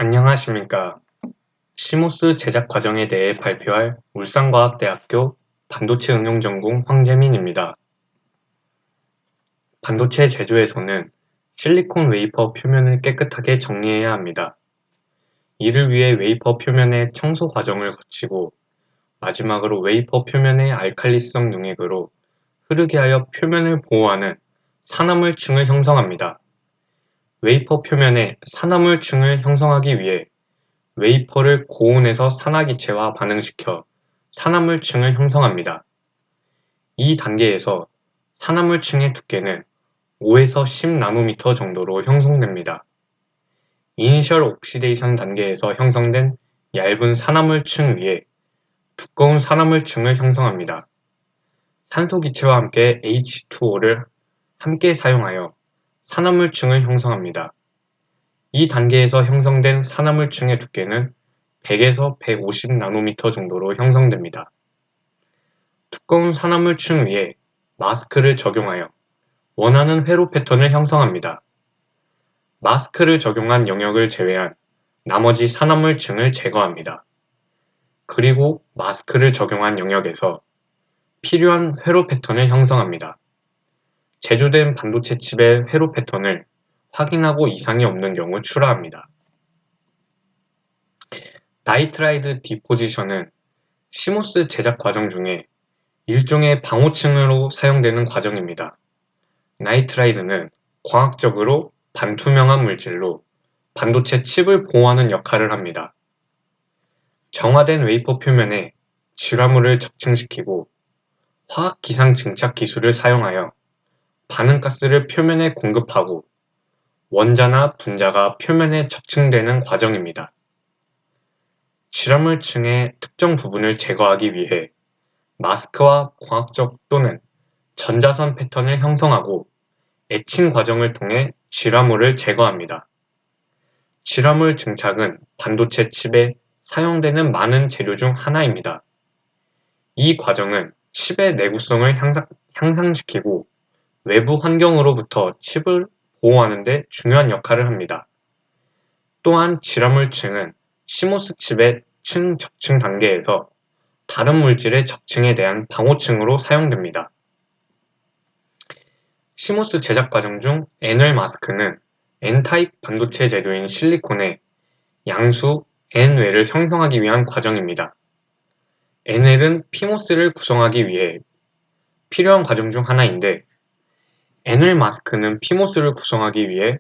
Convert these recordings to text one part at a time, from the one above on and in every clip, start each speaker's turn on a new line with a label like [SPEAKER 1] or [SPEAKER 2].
[SPEAKER 1] 안녕하십니까. 시모스 제작 과정에 대해 발표할 울산과학대학교 반도체 응용전공 황재민입니다. 반도체 제조에서는 실리콘 웨이퍼 표면을 깨끗하게 정리해야 합니다. 이를 위해 웨이퍼 표면의 청소 과정을 거치고 마지막으로 웨이퍼 표면의 알칼리성 용액으로 흐르게 하여 표면을 보호하는 산화물층을 형성합니다. 웨이퍼 표면에 산화물층을 형성하기 위해 웨이퍼를 고온에서 산화기체와 반응시켜 산화물층을 형성합니다. 이 단계에서 산화물층의 두께는 5에서 10나노미터 정도로 형성됩니다. 이니셜 옥시데이션 단계에서 형성된 얇은 산화물층 위에 두꺼운 산화물층을 형성합니다. 산소기체와 함께 H2O를 함께 사용하여 산화물층을 형성합니다. 이 단계에서 형성된 산화물층의 두께는 100에서 150나노미터 정도로 형성됩니다. 두꺼운 산화물층 위에 마스크를 적용하여 원하는 회로 패턴을 형성합니다. 마스크를 적용한 영역을 제외한 나머지 산화물층을 제거합니다. 그리고 마스크를 적용한 영역에서 필요한 회로 패턴을 형성합니다. 제조된 반도체 칩의 회로 패턴을 확인하고 이상이 없는 경우 출하합니다. 나이트라이드 디포지션은 시모스 제작 과정 중에 일종의 방호층으로 사용되는 과정입니다. 나이트라이드는 광학적으로 반투명한 물질로 반도체 칩을 보호하는 역할을 합니다. 정화된 웨이퍼 표면에 질화물을 적층시키고 화학 기상 증착 기술을 사용하여 반응가스를 표면에 공급하고 원자나 분자가 표면에 적층되는 과정입니다. 질화물층의 특정 부분을 제거하기 위해 마스크와 광학적 또는 전자선 패턴을 형성하고 에칭 과정을 통해 질화물을 제거합니다. 질화물 증착은 반도체 칩에 사용되는 많은 재료 중 하나입니다. 이 과정은 칩의 내구성을 향상시키고 외부 환경으로부터 칩을 보호하는 데 중요한 역할을 합니다. 또한 질화물층은 시모스 칩의 층 적층 단계에서 다른 물질의 적층에 대한 방호층으로 사용됩니다. 시모스 제작 과정 중 N웰 마스크는 N타입 반도체 재료인 실리콘에 양수 N웰을 형성하기 위한 과정입니다. N웰은 피모스를 구성하기 위해 필요한 과정 중 하나인데 N웰 마스크는 피모스를 구성하기 위해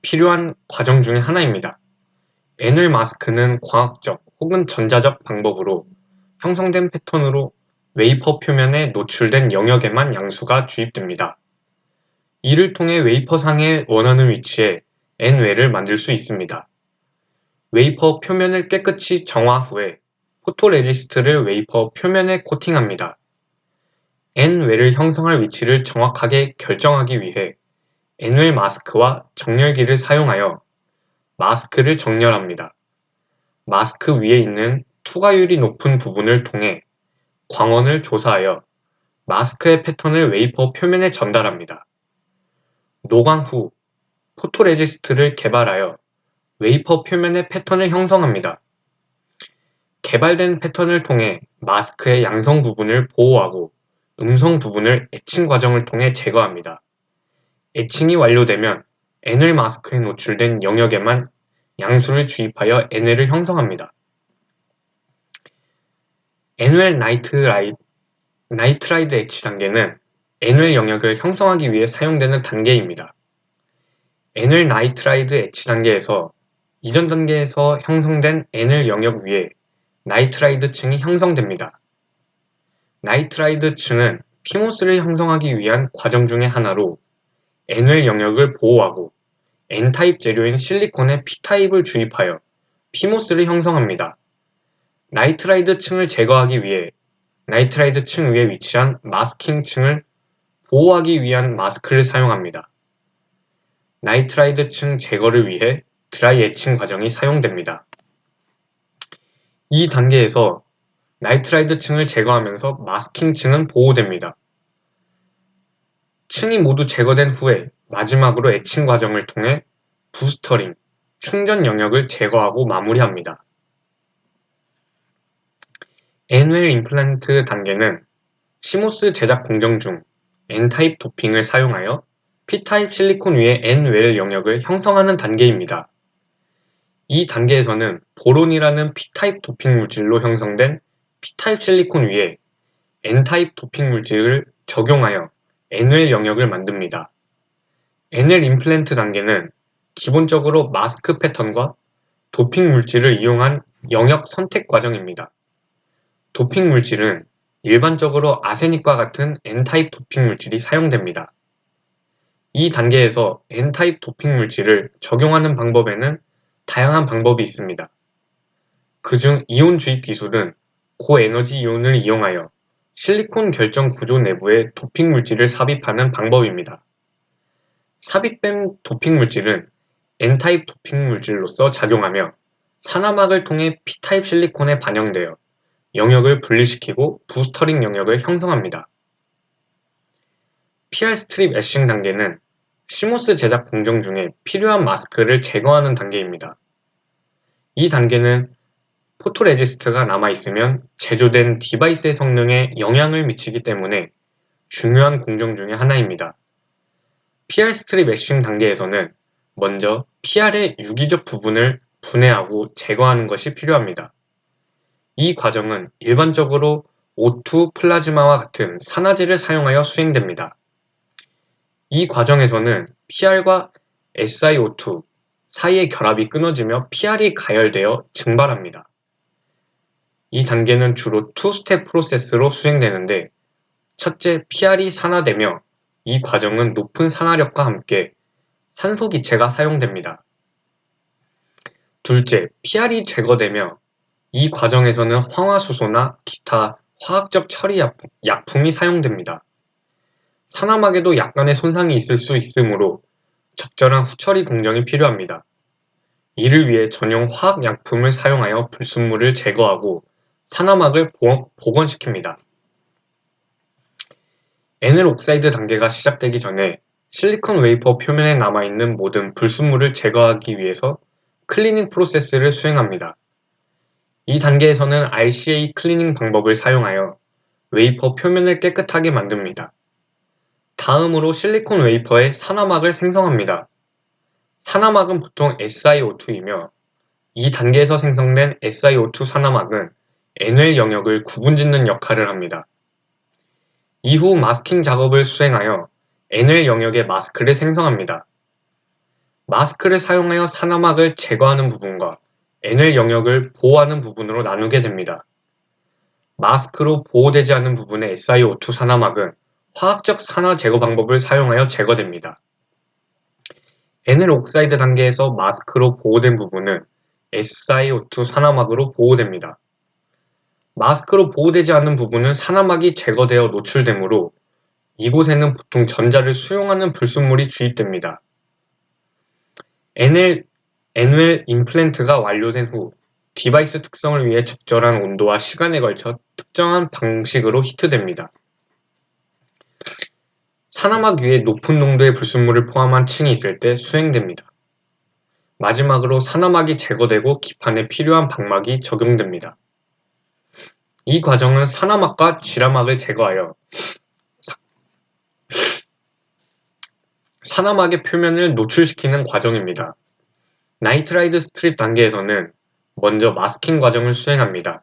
[SPEAKER 1] 필요한 과정 중의 하나입니다. N웰 마스크는 광학적 혹은 전자적 방법으로 형성된 패턴으로 웨이퍼 표면에 노출된 영역에만 양수가 주입됩니다. 이를 통해 웨이퍼상의 원하는 위치에 N웰을 만들 수 있습니다. 웨이퍼 표면을 깨끗이 정화 후에 포토레지스트를 웨이퍼 표면에 코팅합니다. N웰을 형성할 위치를 정확하게 결정하기 위해 N웰 마스크와 정렬기를 사용하여 마스크를 정렬합니다. 마스크 위에 있는 투과율이 높은 부분을 통해 광원을 조사하여 마스크의 패턴을 웨이퍼 표면에 전달합니다. 노광 후 포토레지스트를 개발하여 웨이퍼 표면의 패턴을 형성합니다. 개발된 패턴을 통해 마스크의 양성 부분을 보호하고 음성 부분을 에칭 과정을 통해 제거합니다. 에칭이 완료되면 N웰 마스크에 노출된 영역에만 양수를 주입하여 N웰을 형성합니다. N웰 나이트라이드 에치 단계는 N웰 영역을 형성하기 위해 사용되는 단계입니다. N웰 나이트라이드 에치 단계에서 이전 단계에서 형성된 N웰 영역 위에 나이트라이드 층이 형성됩니다. 나이트라이드 층은 피모스를 형성하기 위한 과정 중의 하나로 N웰 영역을 보호하고 N타입 재료인 실리콘에 P타입을 주입하여 피모스를 형성합니다. 나이트라이드 층을 제거하기 위해 나이트라이드 층 위에 위치한 마스킹 층을 보호하기 위한 마스크를 사용합니다. 나이트라이드 층 제거를 위해 드라이 에칭 과정이 사용됩니다. 이 단계에서 나이트라이드 층을 제거하면서 마스킹 층은 보호됩니다. 층이 모두 제거된 후에 마지막으로 에칭 과정을 통해 부스터링, 충전 영역을 제거하고 마무리합니다. N웰 임플란트 단계는 시모스 제작 공정 중 N타입 도핑을 사용하여 P타입 실리콘 위에 N웰 영역을 형성하는 단계입니다. 이 단계에서는 보론이라는 P타입 도핑 물질로 형성된 P타입 실리콘 위에 N타입 도핑 물질을 적용하여 N웰 영역을 만듭니다. N웰 임플란트 단계는 기본적으로 마스크 패턴과 도핑 물질을 이용한 영역 선택 과정입니다. 도핑 물질은 일반적으로 아세닉과 같은 N타입 도핑 물질이 사용됩니다. 이 단계에서 N타입 도핑 물질을 적용하는 방법에는 다양한 방법이 있습니다. 그중 이온 주입 기술은 고에너지 이온을 이용하여 실리콘 결정 구조 내부에 도핑 물질을 삽입하는 방법입니다. 삽입된 도핑 물질은 N타입 도핑 물질로서 작용하며 산화막을 통해 P타입 실리콘에 반영되어 영역을 분리시키고 부스터링 영역을 형성합니다. PR 스트립 애싱 단계는 시모스 제작 공정 중에 필요한 마스크를 제거하는 단계입니다. 이 단계는 포토레지스트가 남아있으면 제조된 디바이스의 성능에 영향을 미치기 때문에 중요한 공정 중의 하나입니다. PR 스트립 애싱 단계에서는 먼저 PR의 유기적 부분을 분해하고 제거하는 것이 필요합니다. 이 과정은 일반적으로 O2 플라즈마와 같은 산화제를 사용하여 수행됩니다. 이 과정에서는 PR과 SiO2 사이의 결합이 끊어지며 PR이 가열되어 증발합니다. 이 단계는 주로 2스텝 프로세스로 수행되는데, 첫째, PR이 산화되며 이 과정은 높은 산화력과 함께 산소 기체가 사용됩니다. 둘째, PR이 제거되며 이 과정에서는 황화수소나 기타 화학적 처리 약품이 사용됩니다. 산화막에도 약간의 손상이 있을 수 있으므로 적절한 후처리 공정이 필요합니다. 이를 위해 전용 화학약품을 사용하여 불순물을 제거하고 산화막을 복원시킵니다. NL 옥사이드 단계가 시작되기 전에 실리콘 웨이퍼 표면에 남아있는 모든 불순물을 제거하기 위해서 클리닝 프로세스를 수행합니다. 이 단계에서는 RCA 클리닝 방법을 사용하여 웨이퍼 표면을 깨끗하게 만듭니다. 다음으로 실리콘 웨이퍼에 산화막을 생성합니다. 산화막은 보통 SiO2이며 이 단계에서 생성된 SiO2 산화막은 N웰 영역을 구분짓는 역할을 합니다. 이후 마스킹 작업을 수행하여 N웰 영역의 마스크를 생성합니다. 마스크를 사용하여 산화막을 제거하는 부분과 N웰 영역을 보호하는 부분으로 나누게 됩니다. 마스크로 보호되지 않은 부분의 SiO2 산화막은 화학적 산화 제거 방법을 사용하여 제거됩니다. NL 옥사이드 단계에서 마스크로 보호된 부분은 SiO2 산화막으로 보호됩니다. 마스크로 보호되지 않는 부분은 산화막이 제거되어 노출되므로 이곳에는 보통 전자를 수용하는 불순물이 주입됩니다. N웰 임플란트가 완료된 후 디바이스 특성을 위해 적절한 온도와 시간에 걸쳐 특정한 방식으로 히트됩니다. 산화막 위에 높은 농도의 불순물을 포함한 층이 있을 때 수행됩니다. 마지막으로 산화막이 제거되고 기판에 필요한 방막이 적용됩니다. 이 과정은 산화막과 지라막을 제거하여 산화막의 표면을 노출시키는 과정입니다. 나이트라이드 스트립 단계에서는 먼저 마스킹 과정을 수행합니다.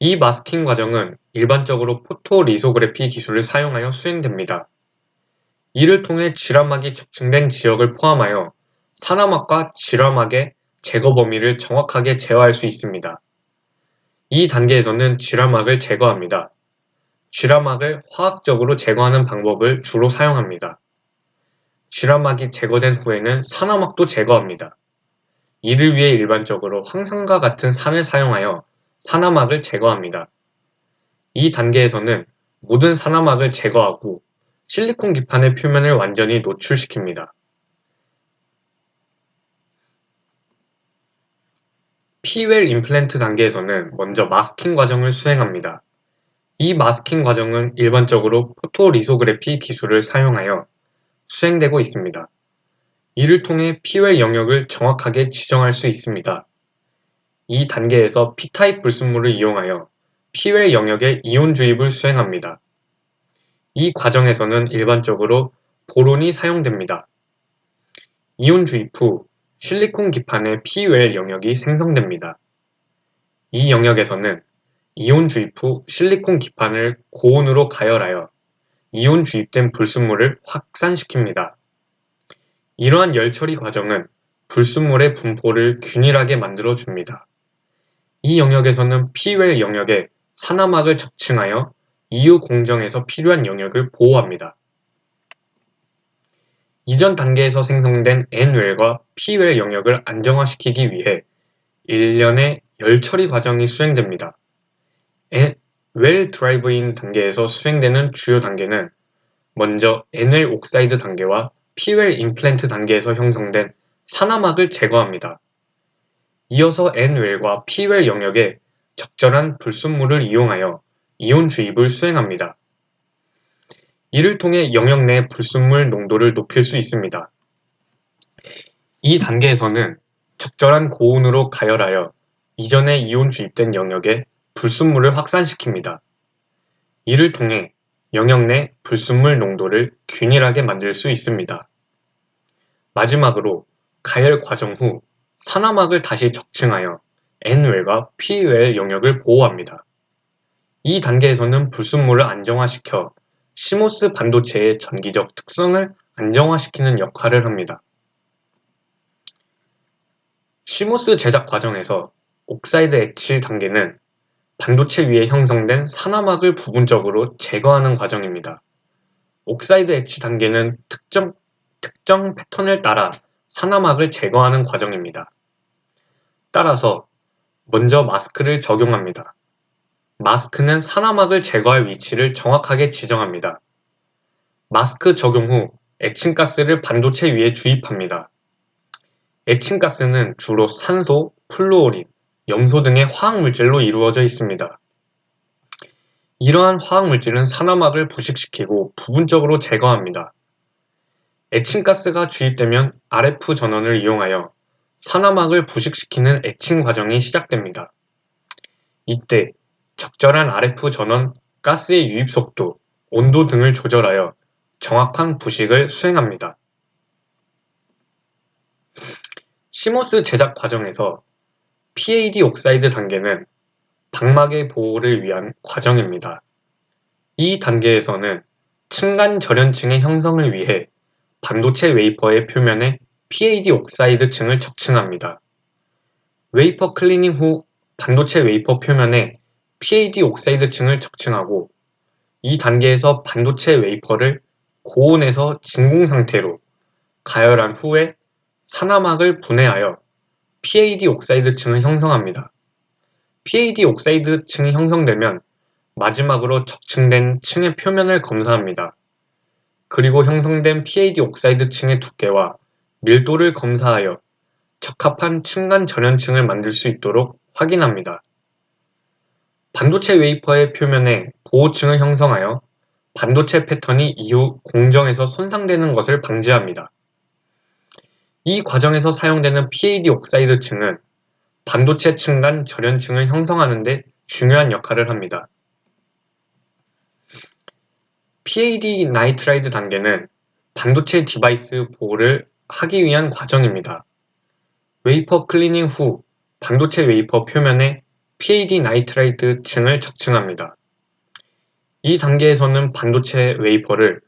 [SPEAKER 1] 이 마스킹 과정은 일반적으로 포토리소그래피 기술을 사용하여 수행됩니다. 이를 통해 지라막이 적층된 지역을 포함하여 산화막과 지라막의 제거 범위를 정확하게 제어할 수 있습니다. 이 단계에서는 지라막을 제거합니다. 지라막을 화학적으로 제거하는 방법을 주로 사용합니다. 지라막이 제거된 후에는 산화막도 제거합니다. 이를 위해 일반적으로 황산과 같은 산을 사용하여 산화막을 제거합니다. 이 단계에서는 모든 산화막을 제거하고 실리콘 기판의 표면을 완전히 노출시킵니다. P웰 임플란트 단계에서는 먼저 마스킹 과정을 수행합니다. 이 마스킹 과정은 일반적으로 포토리소그래피 기술을 사용하여 수행되고 있습니다. 이를 통해 P웰 영역을 정확하게 지정할 수 있습니다. 이 단계에서 P타입 불순물을 이용하여 P웰 영역의 이온 주입을 수행합니다. 이 과정에서는 일반적으로 보론이 사용됩니다. 이온 주입 후 실리콘 기판의 P웰 영역이 생성됩니다. 이 영역에서는 이온 주입 후 실리콘 기판을 고온으로 가열하여 이온 주입된 불순물을 확산시킵니다. 이러한 열 처리 과정은 불순물의 분포를 균일하게 만들어 줍니다. 이 영역에서는 P웰 영역에 산화막을 적층하여 이후 공정에서 필요한 영역을 보호합니다. 이전 단계에서 생성된 N웰과 P웰 영역을 안정화시키기 위해 일련의 열 처리 과정이 수행됩니다. 웰 드라이브인 단계에서 수행되는 주요 단계는 먼저 N웰 옥사이드 단계와 P웰 임플랜트 단계에서 형성된 산화막을 제거합니다. 이어서 N웰과 P웰 영역에 적절한 불순물을 이용하여 이온 주입을 수행합니다. 이를 통해 영역 내 불순물 농도를 높일 수 있습니다. 이 단계에서는 적절한 고온으로 가열하여 이전에 이온 주입된 영역에 불순물을 확산시킵니다. 이를 통해 영역 내 불순물 농도를 균일하게 만들 수 있습니다. 마지막으로 가열 과정 후 산화막을 다시 적층하여 N웰과 P웰 영역을 보호합니다. 이 단계에서는 불순물을 안정화시켜 시모스 반도체의 전기적 특성을 안정화시키는 역할을 합니다. 시모스 제작 과정에서 옥사이드 엣치 단계는 반도체 위에 형성된 산화막을 부분적으로 제거하는 과정입니다. 옥사이드 엣치 단계는 특정 패턴을 따라 산화막을 제거하는 과정입니다. 따라서 먼저 마스크를 적용합니다. 마스크는 산화막을 제거할 위치를 정확하게 지정합니다. 마스크 적용 후 에칭가스를 반도체 위에 주입합니다. 에칭가스는 주로 산소, 플루오린, 염소 등의 화학물질로 이루어져 있습니다. 이러한 화학물질은 산화막을 부식시키고 부분적으로 제거합니다. 에칭가스가 주입되면 RF 전원을 이용하여 산화막을 부식시키는 에칭 과정이 시작됩니다. 이때 적절한 RF 전원, 가스의 유입 속도, 온도 등을 조절하여 정확한 부식을 수행합니다. 시모스 제작 과정에서 PAD 옥사이드 단계는 방막의 보호를 위한 과정입니다. 이 단계에서는 층간 절연층의 형성을 위해 반도체 웨이퍼의 표면에 PAD 옥사이드 층을 적층합니다. 웨이퍼 클리닝 후 반도체 웨이퍼 표면에 PAD 옥사이드 층을 적층하고 이 단계에서 반도체 웨이퍼를 고온에서 진공 상태로 가열한 후에 산화막을 분해하여 PAD 옥사이드 층을 형성합니다. PAD 옥사이드 층이 형성되면 마지막으로 적층된 층의 표면을 검사합니다. 그리고 형성된 PAD 옥사이드 층의 두께와 밀도를 검사하여 적합한 층간 절연층을 만들 수 있도록 확인합니다. 반도체 웨이퍼의 표면에 보호층을 형성하여 반도체 패턴이 이후 공정에서 손상되는 것을 방지합니다. 이 과정에서 사용되는 PAD 옥사이드 층은 반도체 층간 절연층을 형성하는 데 중요한 역할을 합니다. PAD 나이트라이드 단계는 반도체 디바이스 보호를 하기 위한 과정입니다. 웨이퍼 클리닝 후 반도체 웨이퍼 표면에 PAD 나이트라이드 층을 적층합니다. 이 단계에서는 반도체 웨이퍼를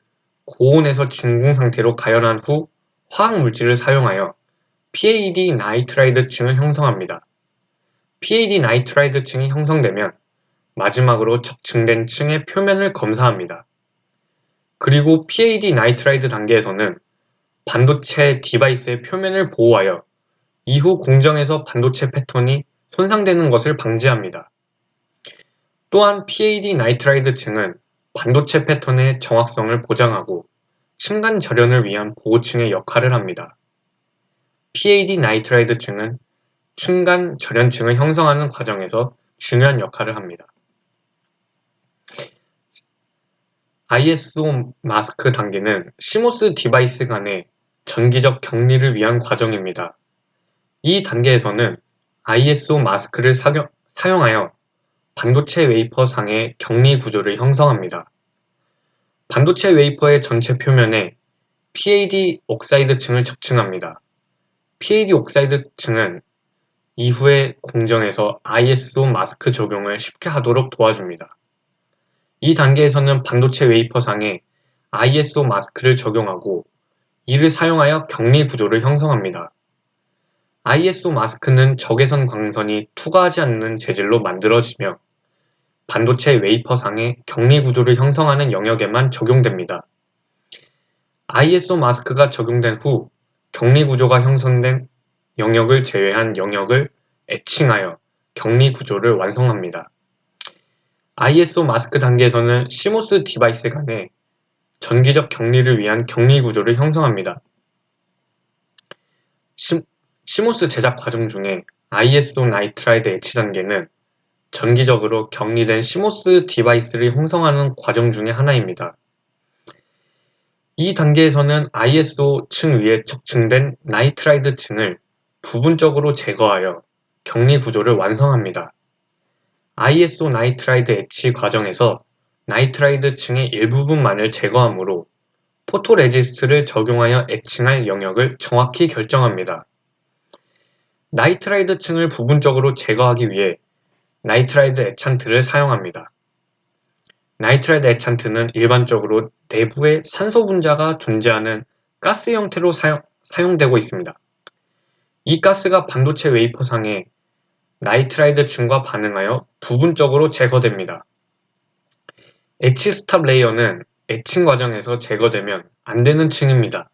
[SPEAKER 1] 고온에서 진공 상태로 가열한 후 화학물질을 사용하여 PAD 나이트라이드 층을 형성합니다. PAD 나이트라이드 층이 형성되면 마지막으로 적층된 층의 표면을 검사합니다. 그리고 PAD 나이트라이드 단계에서는 반도체 디바이스의 표면을 보호하여 이후 공정에서 반도체 패턴이 손상되는 것을 방지합니다. 또한 PAD 나이트라이드 층은 반도체 패턴의 정확성을 보장하고 층간 절연을 위한 보호층의 역할을 합니다. PAD 나이트라이드 층은 층간 절연층을 형성하는 과정에서 중요한 역할을 합니다. ISO 마스크 단계는 시모스 디바이스 간의 전기적 격리를 위한 과정입니다. 이 단계에서는 ISO 마스크를 사용하여 반도체 웨이퍼 상의 격리 구조를 형성합니다. 반도체 웨이퍼의 전체 표면에 PAD 옥사이드 층을 적층합니다. PAD 옥사이드 층은 이후에 공정에서 ISO 마스크 적용을 쉽게 하도록 도와줍니다. 이 단계에서는 반도체 웨이퍼 상에 ISO 마스크를 적용하고 이를 사용하여 격리 구조를 형성합니다. ISO 마스크는 적외선 광선이 투과하지 않는 재질로 만들어지며 반도체 웨이퍼 상의 격리 구조를 형성하는 영역에만 적용됩니다. ISO 마스크가 적용된 후 격리 구조가 형성된 영역을 제외한 영역을 에칭하여 격리 구조를 완성합니다. ISO 마스크 단계에서는 CMOS 디바이스 간의 전기적 격리를 위한 격리 구조를 형성합니다. CMOS 제작 과정 중에 ISO 나이트라이드 애치 단계는 전기적으로 격리된 CMOS 디바이스를 형성하는 과정 중의 하나입니다. 이 단계에서는 ISO 층 위에 적층된 나이트라이드 층을 부분적으로 제거하여 격리 구조를 완성합니다. ISO 나이트라이드 애치 과정에서 나이트라이드 층의 일부분만을 제거하므로 포토레지스트를 적용하여 애칭할 영역을 정확히 결정합니다. 나이트라이드 층을 부분적으로 제거하기 위해 나이트라이드 애찬트를 사용합니다. 나이트라이드 애찬트는 일반적으로 내부에 산소 분자가 존재하는 가스 형태로 사용되고 있습니다. 이 가스가 반도체 웨이퍼상에 나이트라이드 층과 반응하여 부분적으로 제거됩니다. 애치 스탑 레이어는 애칭 과정에서 제거되면 안 되는 층입니다.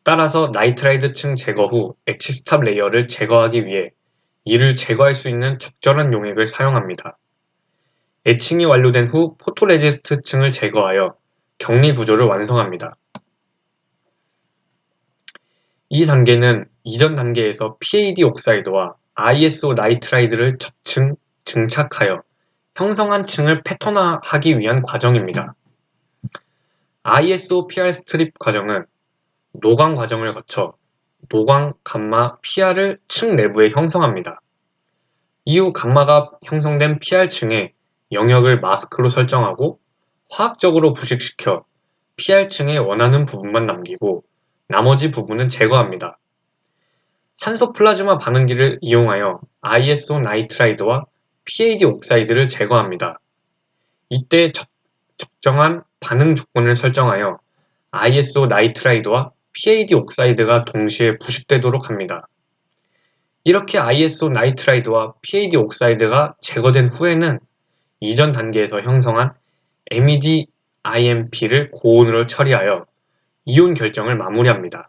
[SPEAKER 1] 따라서 나이트라이드 층 제거 후 애치 스탑 레이어를 제거하기 위해 이를 제거할 수 있는 적절한 용액을 사용합니다. 애칭이 완료된 후 포토레지스트 층을 제거하여 격리 구조를 완성합니다. 이 단계는 이전 단계에서 PAD 옥사이드와 ISO 나이트라이드를 증착하여 형성한 층을 패턴화하기 위한 과정입니다. ISO PR 스트립 과정은 노광 과정을 거쳐 노광, 감마, PR을 층 내부에 형성합니다. 이후 감마가 형성된 PR층에 영역을 마스크로 설정하고 화학적으로 부식시켜 PR층에 원하는 부분만 남기고 나머지 부분은 제거합니다. 산소 플라즈마 반응기를 이용하여 ISO 나이트라이드와 PAD 옥사이드를 제거합니다. 이때 적정한 반응 조건을 설정하여 ISO 나이트라이드와 PAD 옥사이드가 동시에 부식되도록 합니다. 이렇게 ISO 나이트라이드와 PAD 옥사이드가 제거된 후에는 이전 단계에서 형성한 MED IMP를 고온으로 처리하여 이온 결정을 마무리합니다.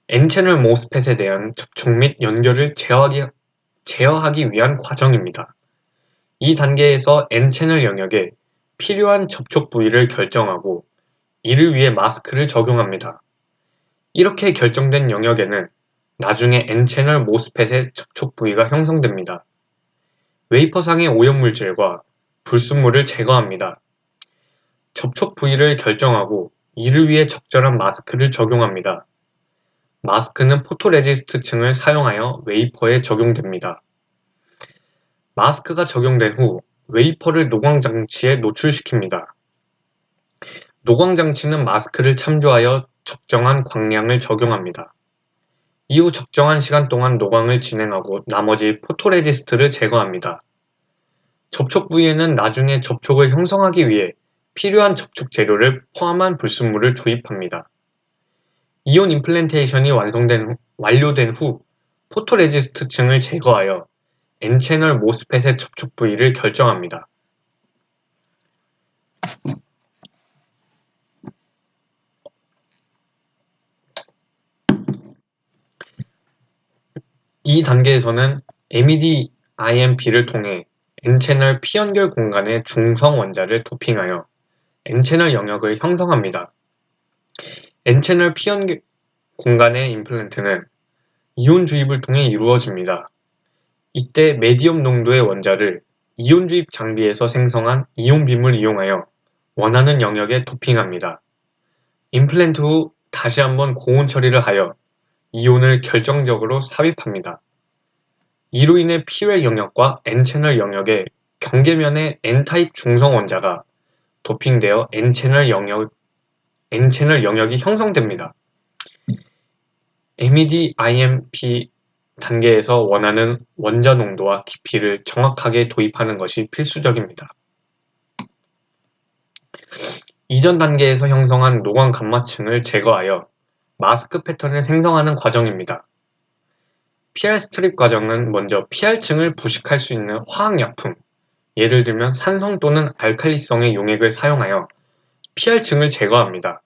[SPEAKER 1] N채널 모스펫에 대한 접촉 및 연결을 제어하기 위한 과정입니다. 이 단계에서 N채널 영역에 필요한 접촉 부위를 결정하고 이를 위해 마스크를 적용합니다. 이렇게 결정된 영역에는 나중에 N채널 모스펫의 접촉 부위가 형성됩니다. 웨이퍼상의 오염물질과 불순물을 제거합니다. 접촉 부위를 결정하고 이를 위해 적절한 마스크를 적용합니다. 마스크는 포토레지스트 층을 사용하여 웨이퍼에 적용됩니다. 마스크가 적용된 후 웨이퍼를 노광장치에 노출시킵니다. 노광장치는 마스크를 참조하여 적정한 광량을 적용합니다. 이후 적정한 시간 동안 노광을 진행하고 나머지 포토레지스트를 제거합니다. 접촉 부위에는 나중에 접촉을 형성하기 위해 필요한 접촉 재료를 포함한 불순물을 주입합니다. 이온 임플란테이션이 완료된 후 포토레지스트 층을 제거하여 N채널 모스펫의 접촉 부위를 결정합니다. 이 단계에서는 MED IMP를 통해 N채널 P연결 공간에 중성 원자를 도핑하여 N채널 영역을 형성합니다. N채널 P연결 공간의 임플란트는 이온 주입을 통해 이루어집니다. 이때 메디엄 농도의 원자를 이온 주입 장비에서 생성한 이온빔을 이용하여 원하는 영역에 도핑합니다. 임플란트 후 다시 한번 고온 처리를 하여 이온을 결정적으로 삽입합니다. 이로 인해 P웰 영역과 N채널 영역의 경계면의 N타입 중성 원자가 도핑되어 N채널 영역이 형성됩니다. MED-IMP 단계에서 원하는 원자 농도와 깊이를 정확하게 도입하는 것이 필수적입니다. 이전 단계에서 형성한 노광 감마층을 제거하여 마스크 패턴을 생성하는 과정입니다. PR 스트립 과정은 먼저 PR층을 부식할 수 있는 화학약품, 예를 들면 산성 또는 알칼리성의 용액을 사용하여 PR층을 제거합니다.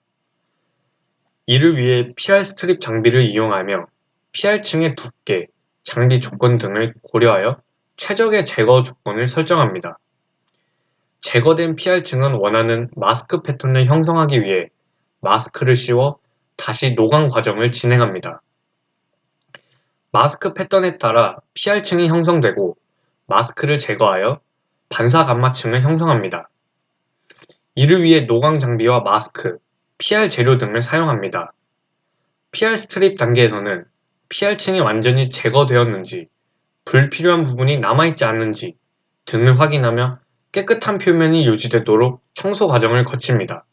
[SPEAKER 1] 이를 위해 PR 스트립 장비를 이용하며 PR층의 두께, 장비 조건 등을 고려하여 최적의 제거 조건을 설정합니다. 제거된 PR층은 원하는 마스크 패턴을 형성하기 위해 마스크를 씌워 다시 노광 과정을 진행합니다. 마스크 패턴에 따라 PR층이 형성되고 마스크를 제거하여 반사 감마층을 형성합니다. 이를 위해 노광 장비와 마스크, PR 재료 등을 사용합니다. PR 스트립 단계에서는 PR층이 완전히 제거되었는지, 불필요한 부분이 남아있지 않는지 등을 확인하며 깨끗한 표면이 유지되도록 청소 과정을 거칩니다.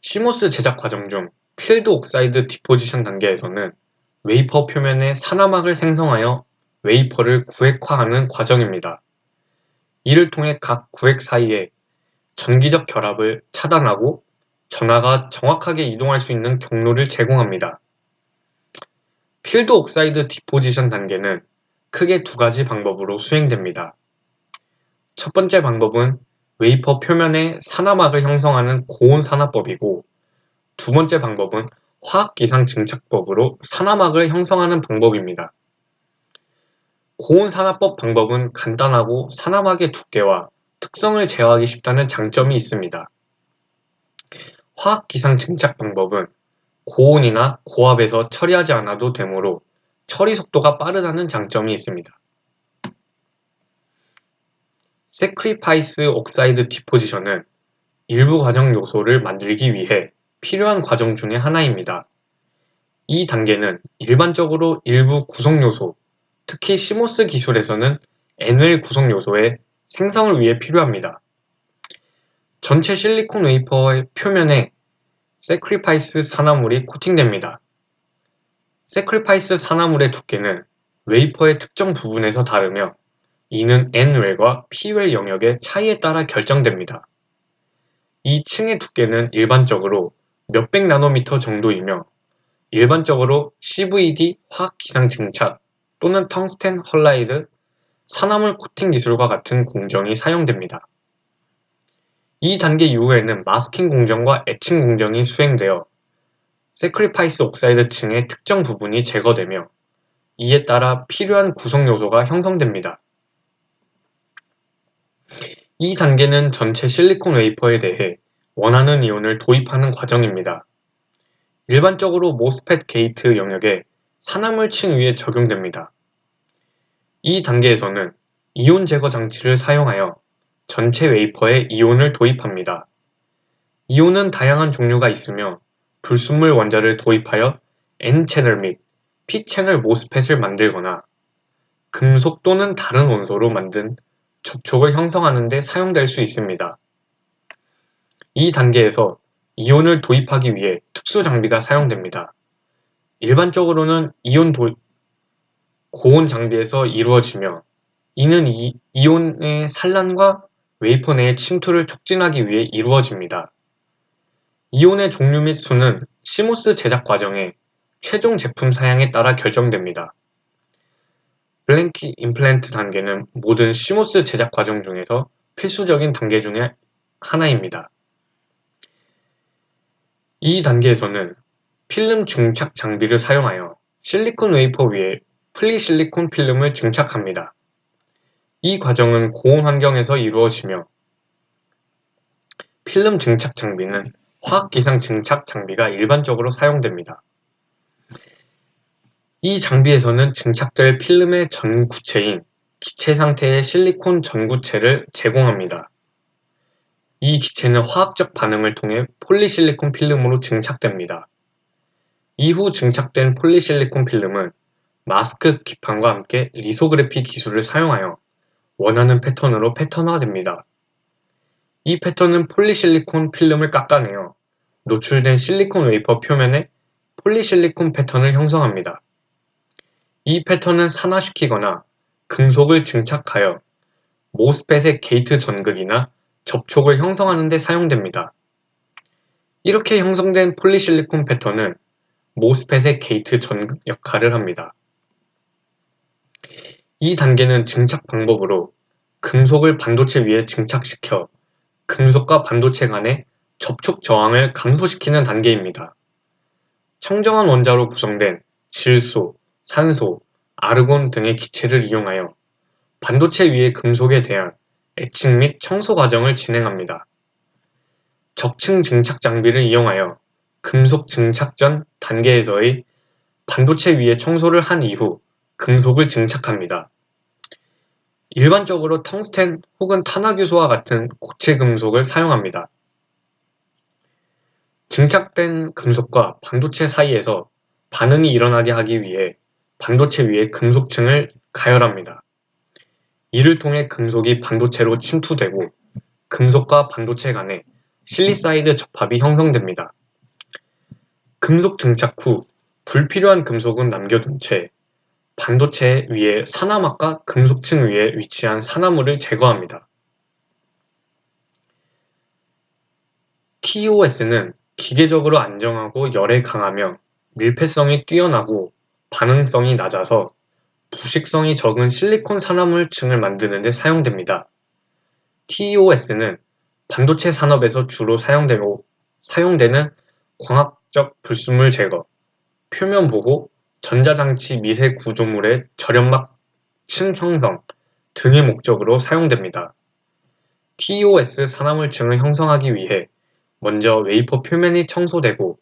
[SPEAKER 1] 시모스 제작 과정 중 필드 옥사이드 디포지션 단계에서는 웨이퍼 표면에 산화막을 생성하여 웨이퍼를 구획화하는 과정입니다. 이를 통해 각 구획 사이에 전기적 결합을 차단하고 전하가 정확하게 이동할 수 있는 경로를 제공합니다. 필드 옥사이드 디포지션 단계는 크게 두 가지 방법으로 수행됩니다. 첫 번째 방법은 웨이퍼 표면에 산화막을 형성하는 고온 산화법이고, 두 번째 방법은 화학기상 증착법으로 산화막을 형성하는 방법입니다. 고온 산화법 방법은 간단하고 산화막의 두께와 특성을 제어하기 쉽다는 장점이 있습니다. 화학기상 증착 방법은 고온이나 고압에서 처리하지 않아도 되므로 처리 속도가 빠르다는 장점이 있습니다. 세크리파이스 옥사이드 디포지션은 일부 과정 요소를 만들기 위해 필요한 과정 중의 하나입니다. 이 단계는 일반적으로 일부 구성 요소, 특히 시모스 기술에서는 N웰 구성 요소의 생성을 위해 필요합니다. 전체 실리콘 웨이퍼의 표면에 세크리파이스 산화물이 코팅됩니다. 세크리파이스 산화물의 두께는 웨이퍼의 특정 부분에서 다르며 이는 N웰과 P웰 영역의 차이에 따라 결정됩니다. 이 층의 두께는 일반적으로 몇백 나노미터 정도이며 일반적으로 CVD 화학기상 증착 또는 텅스텐 헐라이드 산화물 코팅 기술과 같은 공정이 사용됩니다. 이 단계 이후에는 마스킹 공정과 에칭 공정이 수행되어 세크리파이스 옥사이드 층의 특정 부분이 제거되며 이에 따라 필요한 구성 요소가 형성됩니다. 이 단계는 전체 실리콘 웨이퍼에 대해 원하는 이온을 도입하는 과정입니다. 일반적으로 모스펫 게이트 영역에 산화물층 위에 적용됩니다. 이 단계에서는 이온 제거 장치를 사용하여 전체 웨이퍼에 이온을 도입합니다. 이온은 다양한 종류가 있으며 불순물 원자를 도입하여 N채널 및 P채널 모스펫을 만들거나 금속 또는 다른 원소로 만든 접촉을 형성하는 데 사용될 수 있습니다. 이 단계에서 이온을 도입하기 위해 특수 장비가 사용됩니다. 일반적으로는 고온 장비에서 이루어지며 이는 이온의 산란과 웨이퍼 내의 침투를 촉진하기 위해 이루어집니다. 이온의 종류 및 수는 시모스 제작 과정의 최종 제품 사양에 따라 결정됩니다. 블랭키 임플란트 단계는 모든 시모스 제작 과정 중에서 필수적인 단계 중에 하나입니다. 이 단계에서는 필름 증착 장비를 사용하여 실리콘 웨이퍼 위에 플리실리콘 필름을 증착합니다. 이 과정은 고온 환경에서 이루어지며 필름 증착 장비는 화학기상 증착 장비가 일반적으로 사용됩니다. 이 장비에서는 증착될 필름의 전구체인 기체 상태의 실리콘 전구체를 제공합니다. 이 기체는 화학적 반응을 통해 폴리실리콘 필름으로 증착됩니다. 이후 증착된 폴리실리콘 필름은 마스크 기판과 함께 리소그래피 기술을 사용하여 원하는 패턴으로 패턴화됩니다. 이 패턴은 폴리실리콘 필름을 깎아내어 노출된 실리콘 웨이퍼 표면에 폴리실리콘 패턴을 형성합니다. 이 패턴은 산화시키거나 금속을 증착하여 모스펫의 게이트 전극이나 접촉을 형성하는 데 사용됩니다. 이렇게 형성된 폴리실리콘 패턴은 모스펫의 게이트 전극 역할을 합니다. 이 단계는 증착 방법으로 금속을 반도체 위에 증착시켜 금속과 반도체 간의 접촉 저항을 감소시키는 단계입니다. 청정한 원자로 구성된 질소, 산소, 아르곤 등의 기체를 이용하여 반도체 위의 금속에 대한 에칭 및 청소 과정을 진행합니다. 적층 증착 장비를 이용하여 금속 증착 전 단계에서의 반도체 위에 청소를 한 이후 금속을 증착합니다. 일반적으로 텅스텐 혹은 탄화규소와 같은 고체 금속을 사용합니다. 증착된 금속과 반도체 사이에서 반응이 일어나게 하기 위해 반도체 위에 금속층을 가열합니다. 이를 통해 금속이 반도체로 침투되고 금속과 반도체 간에 실리사이드 접합이 형성됩니다. 금속 증착 후 불필요한 금속은 남겨둔 채 반도체 위에 산화막과 금속층 위에 위치한 산화물을 제거합니다. TOS는 기계적으로 안정하고 열에 강하며 밀폐성이 뛰어나고 반응성이 낮아서 부식성이 적은 실리콘 산화물층을 만드는 데 사용됩니다. TOS는 반도체 산업에서 주로 사용되는 광학적 불순물 제거, 표면 보호, 전자장치 미세 구조물의 절연막 층 형성 등의 목적으로 사용됩니다. TOS 산화물층을 형성하기 위해 먼저 웨이퍼 표면이 청소되고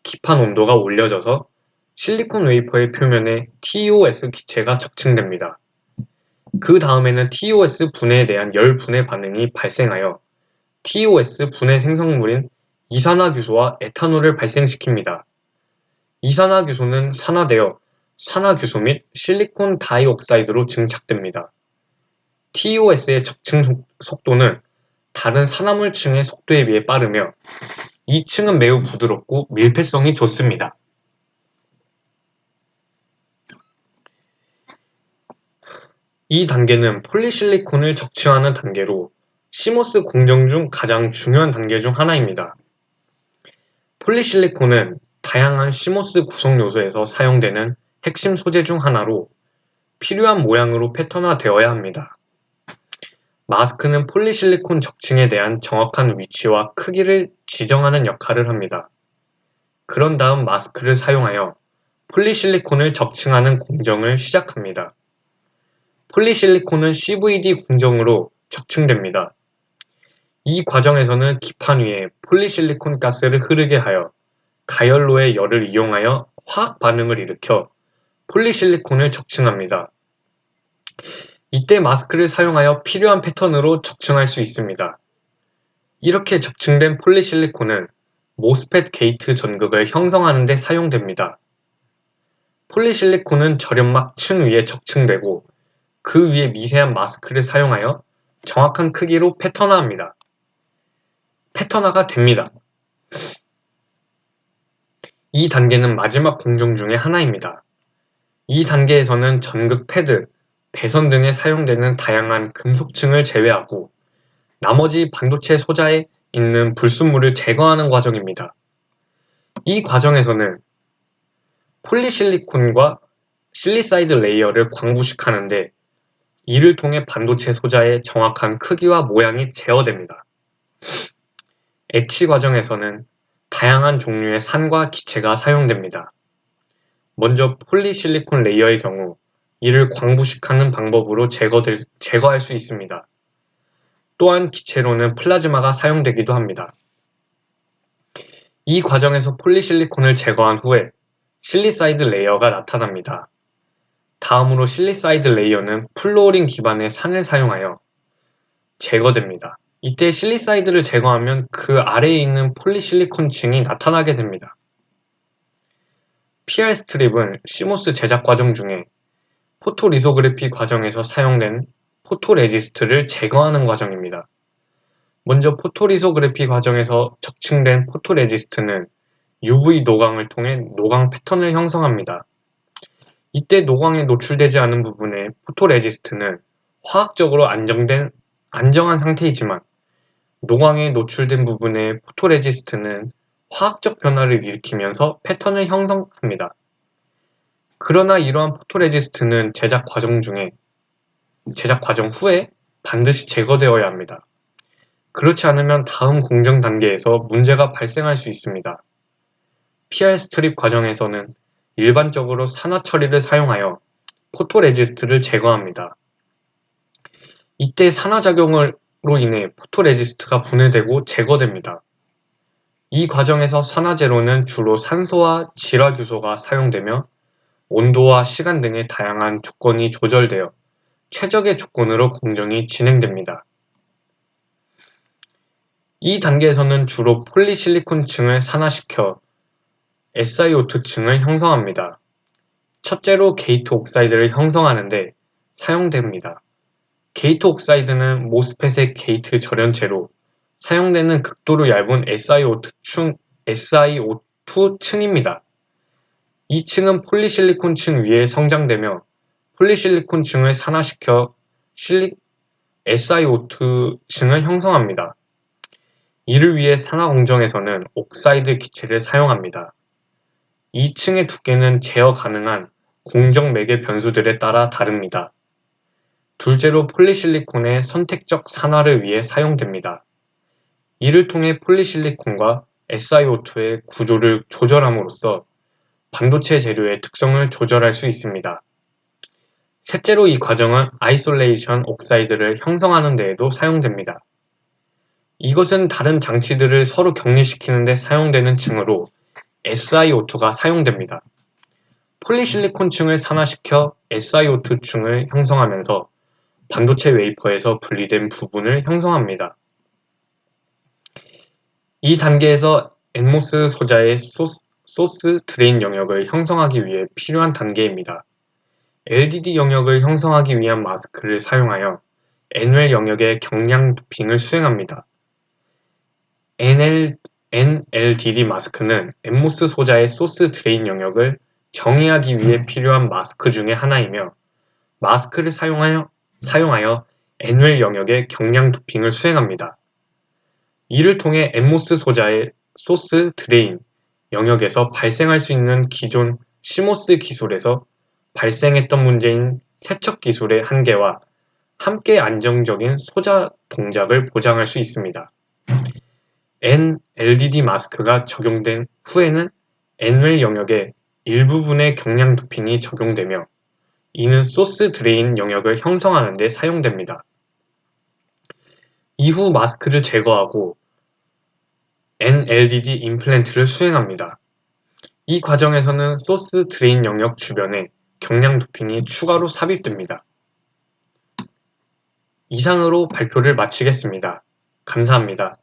[SPEAKER 1] 기판 온도가 올려져서 실리콘 웨이퍼의 표면에 TOS 기체가 적층됩니다. 그 다음에는 TOS 분해에 대한 열 분해 반응이 발생하여 TOS 분해 생성물인 이산화규소와 에탄올을 발생시킵니다. 이산화규소는 산화되어 산화규소 및 실리콘 다이옥사이드로 증착됩니다. TOS의 적층 속도는 다른 산화물층의 속도에 비해 빠르며 이 층은 매우 부드럽고 밀폐성이 좋습니다. 이 단계는 폴리실리콘을 적층하는 단계로 시모스 공정 중 가장 중요한 단계 중 하나입니다. 폴리실리콘은 다양한 시모스 구성 요소에서 사용되는 핵심 소재 중 하나로 필요한 모양으로 패턴화되어야 합니다. 마스크는 폴리실리콘 적층에 대한 정확한 위치와 크기를 지정하는 역할을 합니다. 그런 다음 마스크를 사용하여 폴리실리콘을 적층하는 공정을 시작합니다. 폴리실리콘은 CVD 공정으로 적층됩니다. 이 과정에서는 기판 위에 폴리실리콘 가스를 흐르게 하여 가열로의 열을 이용하여 화학 반응을 일으켜 폴리실리콘을 적층합니다. 이때 마스크를 사용하여 필요한 패턴으로 적층할 수 있습니다. 이렇게 적층된 폴리실리콘은 모스펫 게이트 전극을 형성하는 데 사용됩니다. 폴리실리콘은 절연막 층 위에 적층되고 그 위에 미세한 마스크를 사용하여 정확한 크기로 패턴화합니다. 패턴화가 됩니다. 이 단계는 마지막 공정 중의 하나입니다. 이 단계에서는 전극 패드, 배선 등에 사용되는 다양한 금속층을 제외하고 나머지 반도체 소자에 있는 불순물을 제거하는 과정입니다. 이 과정에서는 폴리실리콘과 실리사이드 레이어를 광부식하는데 이를 통해 반도체 소자의 정확한 크기와 모양이 제어됩니다. 애치 과정에서는 다양한 종류의 산과 기체가 사용됩니다. 먼저 폴리실리콘 레이어의 경우 이를 광부식하는 방법으로 제거할 수 있습니다. 또한 기체로는 플라즈마가 사용되기도 합니다. 이 과정에서 폴리실리콘을 제거한 후에 실리사이드 레이어가 나타납니다. 다음으로 실리사이드 레이어는 플루오린 기반의 산을 사용하여 제거됩니다. 이때 실리사이드를 제거하면 그 아래에 있는 폴리실리콘층이 나타나게 됩니다. PR 스트립은 CMOS 제작 과정 중에 포토리소그래피 과정에서 사용된 포토레지스트를 제거하는 과정입니다. 먼저 포토리소그래피 과정에서 적층된 포토레지스트는 UV 노광을 통해 노광 패턴을 형성합니다. 이때 노광에 노출되지 않은 부분의 포토레지스트는 화학적으로 안정한 상태이지만 노광에 노출된 부분의 포토레지스트는 화학적 변화를 일으키면서 패턴을 형성합니다. 그러나 이러한 포토레지스트는 제작 과정 후에 반드시 제거되어야 합니다. 그렇지 않으면 다음 공정 단계에서 문제가 발생할 수 있습니다. PR 스트립 과정에서는 일반적으로 산화 처리를 사용하여 포토레지스트를 제거합니다. 이때 산화작용으로 인해 포토레지스트가 분해되고 제거됩니다. 이 과정에서 산화제로는 주로 산소와 질화규소가 사용되며 온도와 시간 등의 다양한 조건이 조절되어 최적의 조건으로 공정이 진행됩니다. 이 단계에서는 주로 폴리실리콘층을 산화시켜 SiO2층을 형성합니다. 첫째로 게이트 옥사이드를 형성하는데 사용됩니다. 게이트 옥사이드는 모스펫의 게이트 절연체로 사용되는 극도로 얇은 SiO2층입니다. 이 층은 폴리실리콘층 위에 성장되며 폴리실리콘층을 산화시켜 SiO2층을 형성합니다. 이를 위해 산화 공정에서는 옥사이드 기체를 사용합니다. 이 층의 두께는 제어 가능한 공정 매개 변수들에 따라 다릅니다. 둘째로 폴리실리콘의 선택적 산화를 위해 사용됩니다. 이를 통해 폴리실리콘과 SiO2의 구조를 조절함으로써 반도체 재료의 특성을 조절할 수 있습니다. 셋째로 이 과정은 아이솔레이션 옥사이드를 형성하는 데에도 사용됩니다. 이것은 다른 장치들을 서로 격리시키는 데 사용되는 층으로 SiO2가 사용됩니다. 폴리실리콘층을 산화시켜 SiO2층을 형성하면서 반도체 웨이퍼에서 분리된 부분을 형성합니다. 이 단계에서 NMOS 소자의 소스 드레인 영역을 형성하기 위해 필요한 단계입니다. LDD 영역을 형성하기 위한 마스크를 사용하여 NWEL 영역의 경량 도핑을 수행합니다. NLDD 마스크는 NMOS 소자의 소스 드레인 영역을 정의하기 위해 필요한 마스크 중의 하나이며 마스크를 사용하여 NWEL 영역의 경량 도핑을 수행합니다. 이를 통해 NMOS 소자의 소스 드레인 영역에서 발생할 수 있는 기존 CMOS 기술에서 발생했던 문제인 세척 기술의 한계와 함께 안정적인 소자 동작을 보장할 수 있습니다. NLDD 마스크가 적용된 후에는 NWEL 영역의 일부분의 경량 도핑이 적용되며 이는 소스 드레인 영역을 형성하는 데 사용됩니다. 이후 마스크를 제거하고 NLDD 임플란트를 수행합니다. 이 과정에서는 소스 드레인 영역 주변에 경량 도핑이 추가로 삽입됩니다. 이상으로 발표를 마치겠습니다. 감사합니다.